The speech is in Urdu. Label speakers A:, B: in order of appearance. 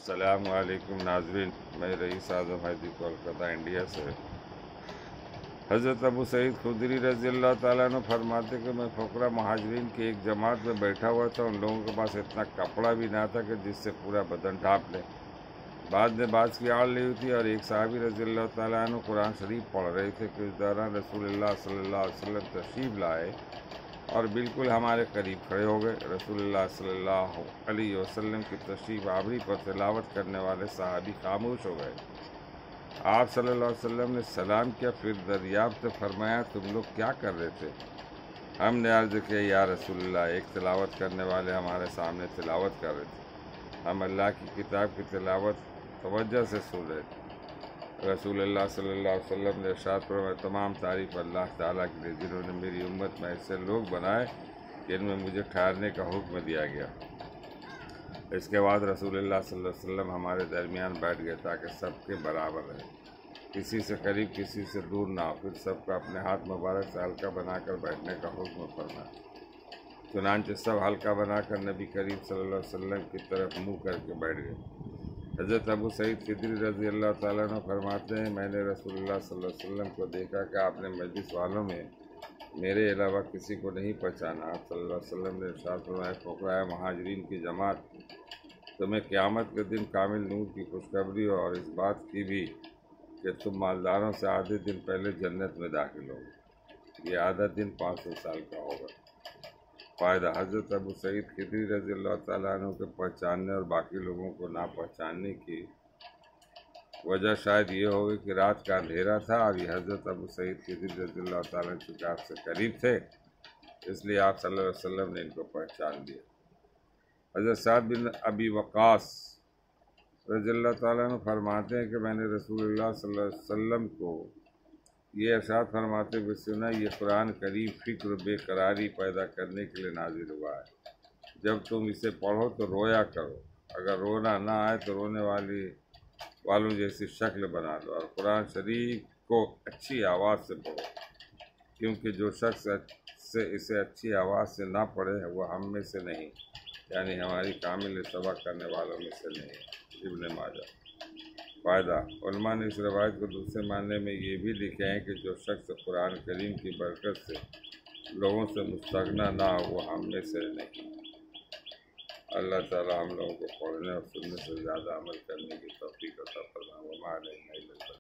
A: السلام علیکم ناظرین، میں رئیس اعظم حیدری کولکتہ انڈیا سے۔ حضرت ابو سعید خدری رضی اللہ تعالیٰ عنہ فرماتے کہ میں فقراء مہاجرین کی ایک جماعت میں بیٹھا ہوا تھا۔ ان لوگوں کے پاس اتنا کپڑا بھی نہ تھا کہ جس سے پورا بدن ڈھانپ لے۔ بعد نے بعض کی آڑ لی ہوئی تھی اور ایک صحابی رضی اللہ تعالیٰ عنہ قرآن شریف پڑھ رہے تھے کہ اس دوران رسول اللہ صلی اللہ علیہ وسلم تشریف لائے اور بالکل ہمارے قریب کھڑے ہو گئے۔ رسول اللہ صلی اللہ علیہ وسلم کی تشریف آوری پر تلاوت کرنے والے صحابی خاموش ہو گئے۔ آپ صلی اللہ علیہ وسلم نے سلام کیا، پھر دریافت فرمایا تم لوگ کیا کر رہے تھے؟ ہم نے عرض کیا یا رسول اللہ، ایک تلاوت کرنے والے ہمارے سامنے تلاوت کر رہے تھے، ہم اللہ کی کتاب کی تلاوت توجہ سے سن رہے تھے۔ رسول اللہ صلی اللہ علیہ وسلم نے ارشاد فرمایا تمام تعریف اللہ تعالیٰ کے لیے جنہوں نے میری امت میں ایسے لوگ بنائے جن میں مجھے ٹھہرنے کا حکم دیا گیا۔ اس کے بعد رسول اللہ صلی اللہ علیہ وسلم ہمارے درمیان بیٹھ گئے تاکہ سب کے برابر رہے، کسی سے قریب کسی سے دور نہ ہو۔ پھر سب کا اپنے ہاتھ مبارک سے حلقہ بنا کر بیٹھنے کا حکم فرمایا۔ چنانچہ سب حلقہ بنا کر نبی کریم صلی اللہ علیہ وسلم کی طرف منہ کر کے بیٹھ گئے۔ حضرت ابو سعید خدری رضی اللہ تعالیٰ عنہ فرماتے ہیں میں نے رسول اللہ صلی اللہ علیہ وسلم کو دیکھا کہ آپ نے مجلس والوں میں میرے علاوہ کسی کو نہیں پہچانا۔ آپ صلی اللہ علیہ وسلم نے ارشاد فرمایا فقراء مہاجرین کی جماعت، تمہیں قیامت کے دن کامل نور کی خوشخبری ہو اور اس بات کی بھی کہ تم مالداروں سے آدھے دن پہلے جنت میں داخل ہو۔ یہ آدھا دن 500 سال کا ہوگا۔ فائدہ: حضرت ابو سعید خدری رضی اللہ تعالیٰ عنہ کے پہچاننے اور باقی لوگوں کو نہ پہچاننے کی وجہ شاید یہ ہوگی کہ رات کا اندھیرا تھا اور یہ حضرت ابو سعید خدری رضی اللہ تعالیٰ عنہ چونکہ آپ سے قریب تھے، اس لیے آپ صلی اللہ علیہ وسلم نے ان کو پہچان لیا۔ حضرت سعد بن ابی وقاص رضی اللہ تعالیٰ عنہ فرماتے ہیں کہ میں نے رسول اللہ صلی اللہ علیہ وسلم کو یہ ارشاد فرماتے ہوئے سنا، یہ قرآن کریم فکر و بے قراری پیدا کرنے کے لیے نازل ہوا ہے۔ جب تم اسے پڑھو تو رویا کرو، اگر رونا نہ آئے تو رونے والوں جیسی شکل بنا لو، اور قرآن شریف کو اچھی آواز سے پڑھو، کیونکہ جو شخص اسے اچھی آواز سے نہ پڑھے وہ ہم میں سے نہیں، یعنی ہماری کامل سبق کرنے والوں میں سے نہیں۔ ابن ماجہ۔ فائدہ: علماء نے اس روایت کو دوسرے معنی میں یہ بھی لکھے ہیں کہ جو شخص قرآن کریم کی برکت سے لوگوں سے مستغنی نہ ہو وہ ہم میں سے نہیں۔ اللہ تعالیٰ ہم لوگوں کو پڑھنے اور سننے سے زیادہ عمل کرنے کی توفیق عطا فرمائے۔ وما علینا الا البلاغ۔